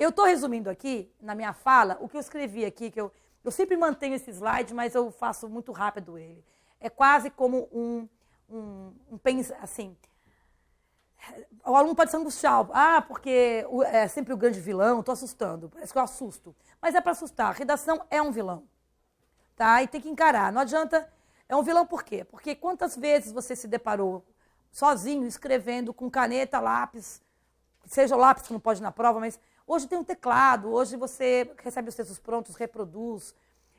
eu estou resumindo aqui, na minha fala, o que eu escrevi aqui, que eu sempre mantenho esse slide, mas eu faço muito rápido ele. É quase como assim, o aluno pode se angustiar. Porque é sempre o grande vilão, estou assustando. Parece que eu assusto. Mas é para assustar. A redação é um vilão. Tá? E tem que encarar. Não adianta... É um vilão por quê? Porque quantas vezes você se deparou sozinho, escrevendo com caneta, lápis, seja o lápis que não pode ir na prova, mas hoje tem um teclado, hoje você recebe os textos prontos, reproduz.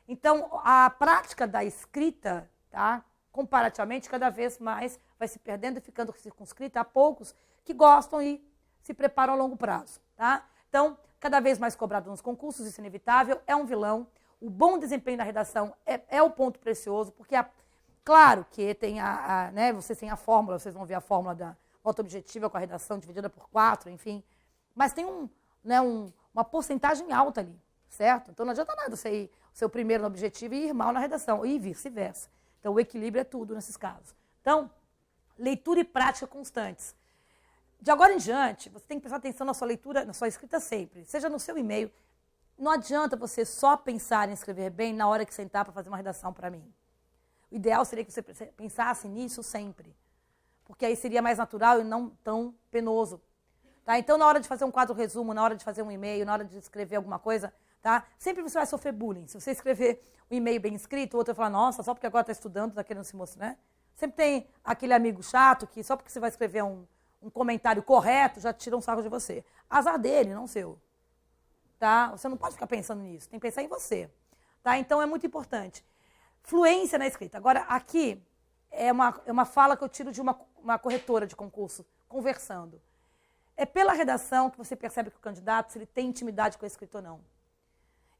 Então, a prática da escrita, tá? Comparativamente, cada vez mais vai se perdendo e ficando circunscrita a poucos que gostam e se preparam a longo prazo. Tá? Então, cada vez mais cobrado nos concursos, isso é inevitável, é um vilão. O bom desempenho na redação é o ponto precioso, porque, claro que tem né, vocês têm a fórmula, vocês vão ver a fórmula da nota objetiva com a redação dividida por 4, enfim. Mas tem uma porcentagem alta ali, certo? Então, não adianta nada você ir o seu primeiro no objetivo e ir mal na redação, e vice-versa. Então, o equilíbrio é tudo nesses casos. Então, leitura e prática constantes. De agora em diante, você tem que prestar atenção na sua leitura, na sua escrita sempre, seja no seu e-mail. Não adianta você só pensar em escrever bem na hora que sentar para fazer uma redação para mim. O ideal seria que você pensasse nisso sempre, porque aí seria mais natural e não tão penoso. Tá? Então, na hora de fazer um quadro resumo, na hora de fazer um e-mail, na hora de escrever alguma coisa, tá? Sempre você vai sofrer bullying. Se você escrever um e-mail bem escrito, o outro vai falar, nossa, só porque agora está estudando, está querendo se mostrar, né? Sempre tem aquele amigo chato que só porque você vai escrever um comentário correto, já tira um saco de você. Azar dele, não seu. Tá? Você não pode ficar pensando nisso, tem que pensar em você. Tá? Então, é muito importante. Fluência na escrita. Agora, aqui é uma fala que eu tiro de uma corretora de concurso, conversando. É pela redação que você percebe que o candidato, se ele tem intimidade com a escrita ou não.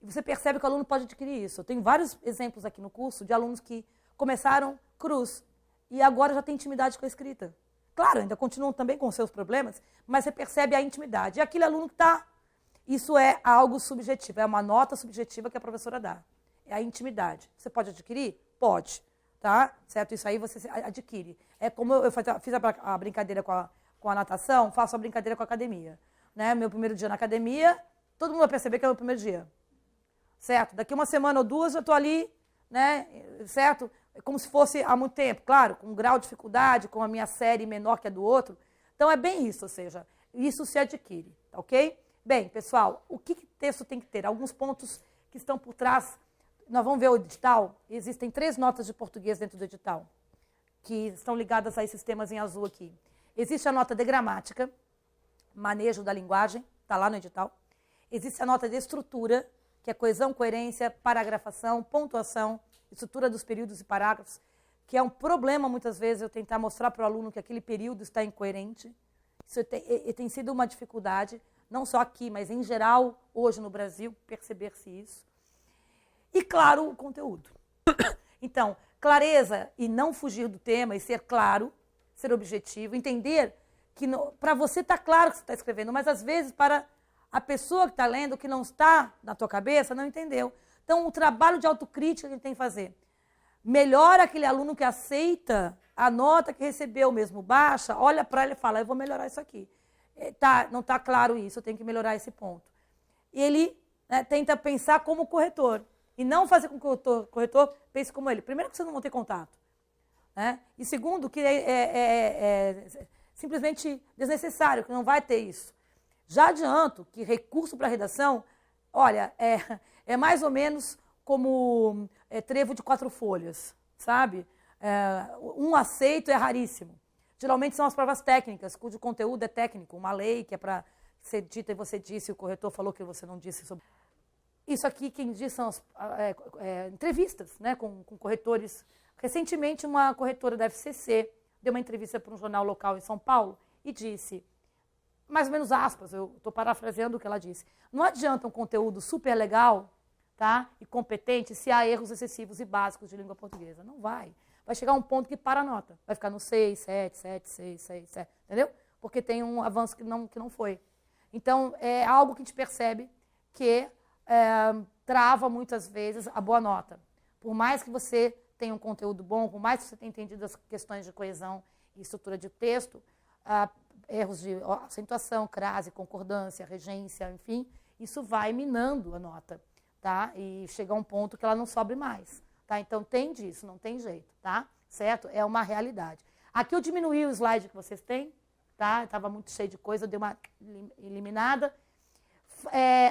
E você percebe que o aluno pode adquirir isso. Eu tenho vários exemplos aqui no curso de alunos que começaram cruz e agora já tem intimidade com a escrita. Claro, ainda continuam também com os seus problemas, mas você percebe a intimidade. E aquele aluno que está... Isso é algo subjetivo, é uma nota subjetiva que a professora dá. É a intimidade. Você pode adquirir? Pode. Tá? Certo? Isso aí você adquire. É como eu fiz a brincadeira com a natação, faço a brincadeira com a academia. Né? Meu primeiro dia na academia, todo mundo vai perceber que é o meu primeiro dia. Certo? Daqui uma semana ou duas eu estou ali, né? Certo? É como se fosse há muito tempo, claro, com um grau de dificuldade, com a minha série menor que a do outro. Então, é bem isso, ou seja, isso se adquire, tá ok? Bem, pessoal, o que texto tem que ter? Alguns pontos que estão por trás. Nós vamos ver o edital. Existem 3 notas de português dentro do edital, que estão ligadas a esses temas em azul aqui. Existe a nota de gramática, manejo da linguagem, está lá no edital. Existe a nota de estrutura, que é coesão, coerência, paragrafação, pontuação, estrutura dos períodos e parágrafos, que é um problema, muitas vezes, eu tentar mostrar para o aluno que aquele período está incoerente. Isso tem sido uma dificuldade, não só aqui, mas em geral, hoje no Brasil, perceber-se isso. E, claro, o conteúdo. Então, clareza e não fugir do tema e ser claro, ser objetivo, entender que para você está claro o que você está escrevendo, mas às vezes para a pessoa que está lendo, que não está na tua cabeça, não entendeu. Então, o trabalho de autocrítica que a gente tem que fazer. Melhora aquele aluno que aceita a nota que recebeu mesmo baixa, olha para ele e fala, eu vou melhorar isso aqui. Não está claro isso, eu tenho que melhorar esse ponto. Ele tenta pensar como corretor. E não fazer com que o corretor pense como ele. Primeiro, que vocês não vão ter contato. Né? E segundo, que é simplesmente desnecessário, que não vai ter isso. Já adianto que recurso para redação, olha, é mais ou menos como trevo de 4 folhas, sabe? Um aceito é raríssimo. Geralmente são as provas técnicas, cujo conteúdo é técnico, uma lei que é para ser dita e você disse, e o corretor falou que você não disse sobre... Isso aqui, quem diz, são as entrevistas, né, com corretores. Recentemente, uma corretora da FCC deu uma entrevista para um jornal local em São Paulo e disse, mais ou menos aspas, eu estou parafraseando o que ela disse, não adianta um conteúdo super legal, tá, e competente se há erros excessivos e básicos de língua portuguesa. Não vai. Vai chegar um ponto que para a nota. Vai ficar no 6, 7, 7, 6, 6, 7, entendeu? Porque tem um avanço que não foi. Então, é algo que a gente percebe que trava muitas vezes a boa nota. Por mais que você tenha um conteúdo bom, por mais que você tenha entendido as questões de coesão e estrutura de texto, erros de acentuação, crase, concordância, regência, enfim, isso vai minando a nota, tá? E chega a um ponto que ela não sobe mais, tá? Então tem disso, não tem jeito, tá? Certo? É uma realidade. Aqui eu diminuí o slide que vocês têm, tá? Estava muito cheio de coisa, eu dei uma eliminada.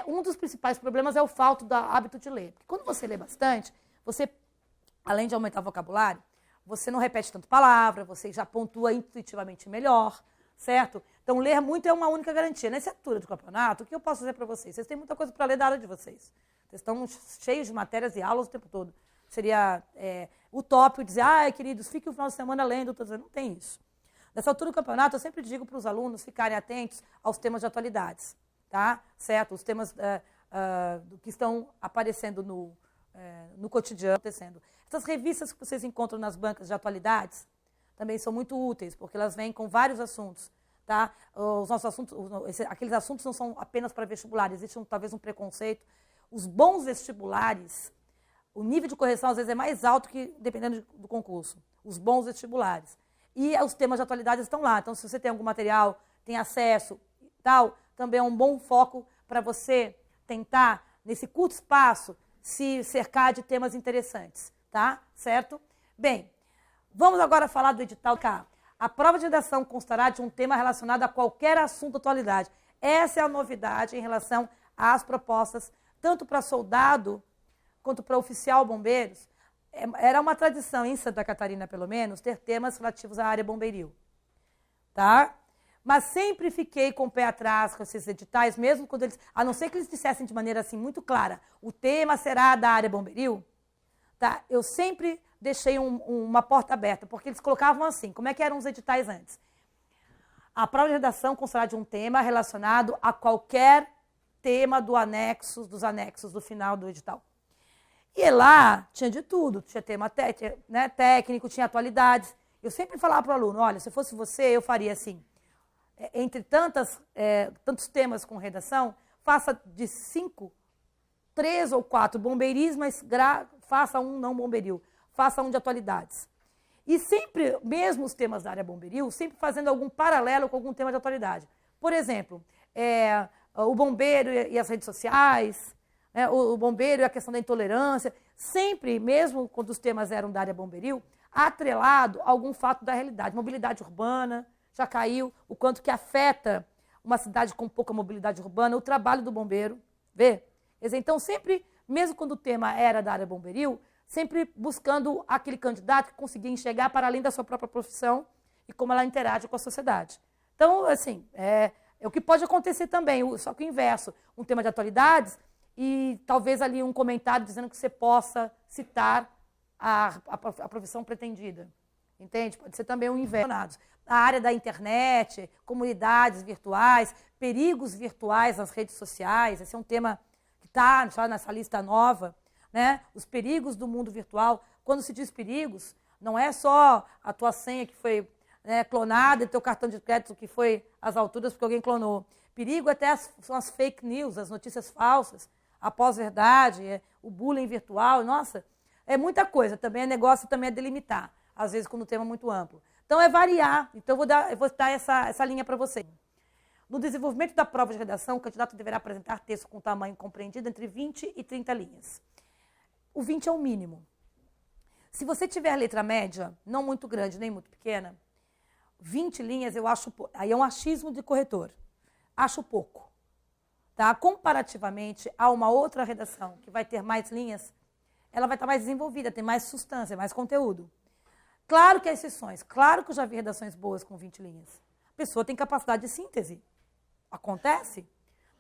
Um dos principais problemas é o falta do hábito de ler. Porque quando você lê bastante, você, além de aumentar o vocabulário, você não repete tanto palavra, você já pontua intuitivamente melhor, certo? Então, ler muito é uma única garantia. Nessa altura do campeonato, o que eu posso dizer para vocês? Vocês têm muita coisa para ler da área de vocês. Vocês estão cheios de matérias e aulas o tempo todo. Seria utópico dizer, queridos, fiquem o final de semana lendo. Não tem isso. Nessa altura do campeonato, eu sempre digo para os alunos ficarem atentos aos temas de atualidades, tá? Certo? Os temas que estão aparecendo no cotidiano. Essas revistas que vocês encontram nas bancas de atualidades também são muito úteis, porque elas vêm com vários assuntos. Tá? Os nossos assuntos, aqueles assuntos não são apenas para vestibular, existe talvez um preconceito. Os bons vestibulares, o nível de correção às vezes é mais alto que dependendo do concurso. Os bons vestibulares. E os temas de atualidade estão lá. Então, se você tem algum material, tem acesso e tal, também é um bom foco para você tentar, nesse curto espaço, se cercar de temas interessantes. Tá? Certo? Bem, vamos agora falar do edital cá. A prova de redação constará de um tema relacionado a qualquer assunto da atualidade. Essa é a novidade em relação às propostas, tanto para soldado quanto para oficial bombeiros. Era uma tradição, em Santa Catarina pelo menos, ter temas relativos à área bombeiril. Tá? Mas sempre fiquei com o pé atrás com esses editais, mesmo quando eles, a não ser que eles dissessem de maneira assim muito clara, o tema será da área bombeiril, tá? Eu sempre deixei uma porta aberta, porque eles colocavam assim, como é que eram os editais antes? A prova de redação constará de um tema relacionado a qualquer tema dos anexos do final do edital. E lá tinha de tudo, tinha tema técnico, tinha atualidades. Eu sempre falava para o aluno, olha, se fosse você, eu faria assim, entre tantos temas com redação, faça de 5, 3 ou 4 bombeiris, mas faça um não bombeiril. Faça um de atualidades. E sempre, mesmo os temas da área bombeiril, sempre fazendo algum paralelo com algum tema de atualidade. Por exemplo, o bombeiro e as redes sociais, o bombeiro e a questão da intolerância, sempre, mesmo quando os temas eram da área bombeiril, atrelado a algum fato da realidade. Mobilidade urbana, já caiu, o quanto que afeta uma cidade com pouca mobilidade urbana, o trabalho do bombeiro, vê? Então, sempre, mesmo quando o tema era da área bombeiril, sempre buscando aquele candidato que conseguia enxergar para além da sua própria profissão e como ela interage com a sociedade. Então, assim, é o que pode acontecer também, só que o inverso, um tema de atualidades e talvez ali um comentário dizendo que você possa citar a profissão pretendida. Entende? Pode ser também um inverso. A área da internet, comunidades virtuais, perigos virtuais nas redes sociais, esse é um tema que está já nessa lista nova. Né? Os perigos do mundo virtual. Quando se diz perigos, não é só a tua senha que foi clonada e teu cartão de crédito que foi às alturas porque alguém clonou. Perigo até são as fake news, as notícias falsas, a pós-verdade, o bullying virtual. Nossa, é muita coisa. Também é negócio, também é delimitar. Às vezes, quando o tema é muito amplo. Então, é variar. Então, eu vou dar essa linha para você. No desenvolvimento da prova de redação, o candidato deverá apresentar texto com tamanho compreendido entre 20 e 30 linhas. O 20 é o mínimo. Se você tiver letra média, não muito grande nem muito pequena, 20 linhas eu acho pouco. Aí é um achismo de corretor. Acho pouco. Tá? Comparativamente a uma outra redação que vai ter mais linhas, ela vai estar mais desenvolvida, tem mais substância, mais conteúdo. Claro que há exceções. Claro que eu já vi redações boas com 20 linhas. A pessoa tem capacidade de síntese. Acontece.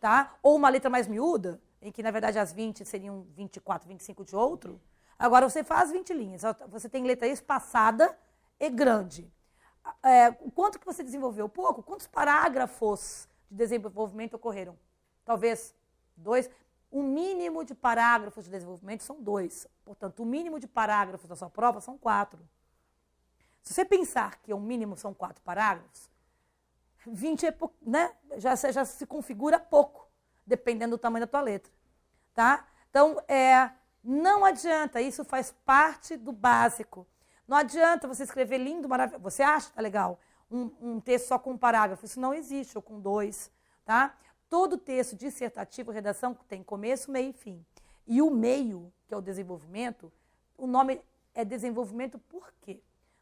Tá? Ou uma letra mais miúda, em que, na verdade, as 20 seriam 24, 25 de outro. Agora, você faz 20 linhas. Você tem letra espaçada e grande. O quanto que você desenvolveu? Pouco. Quantos parágrafos de desenvolvimento ocorreram? Talvez 2. O mínimo de parágrafos de desenvolvimento são 2. Portanto, o mínimo de parágrafos da sua prova são 4. Se você pensar que o mínimo são 4 parágrafos, 20 é pouco, né? já se configura pouco, dependendo do tamanho da tua letra. Tá? Então, não adianta, isso faz parte do básico. Não adianta você escrever lindo, maravilhoso. Você acha que tá legal um texto só com um parágrafo? Isso não existe, ou com 2. Tá? Todo texto dissertativo, redação, tem começo, meio e fim. E o meio, que é o desenvolvimento, o nome é desenvolvimento por quê?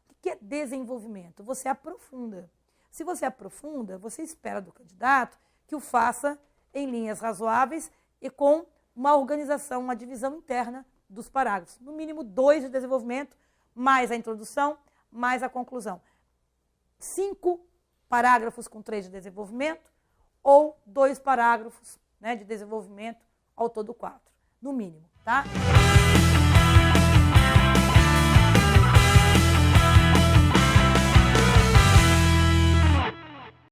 O que é desenvolvimento? Você aprofunda. Se você aprofunda, você espera do candidato que o faça em linhas razoáveis e com uma organização, uma divisão interna dos parágrafos. No mínimo 2 de desenvolvimento, mais a introdução, mais a conclusão. 5 parágrafos com 3 de desenvolvimento ou 2 parágrafos, né, de desenvolvimento, ao todo 4, no mínimo, tá?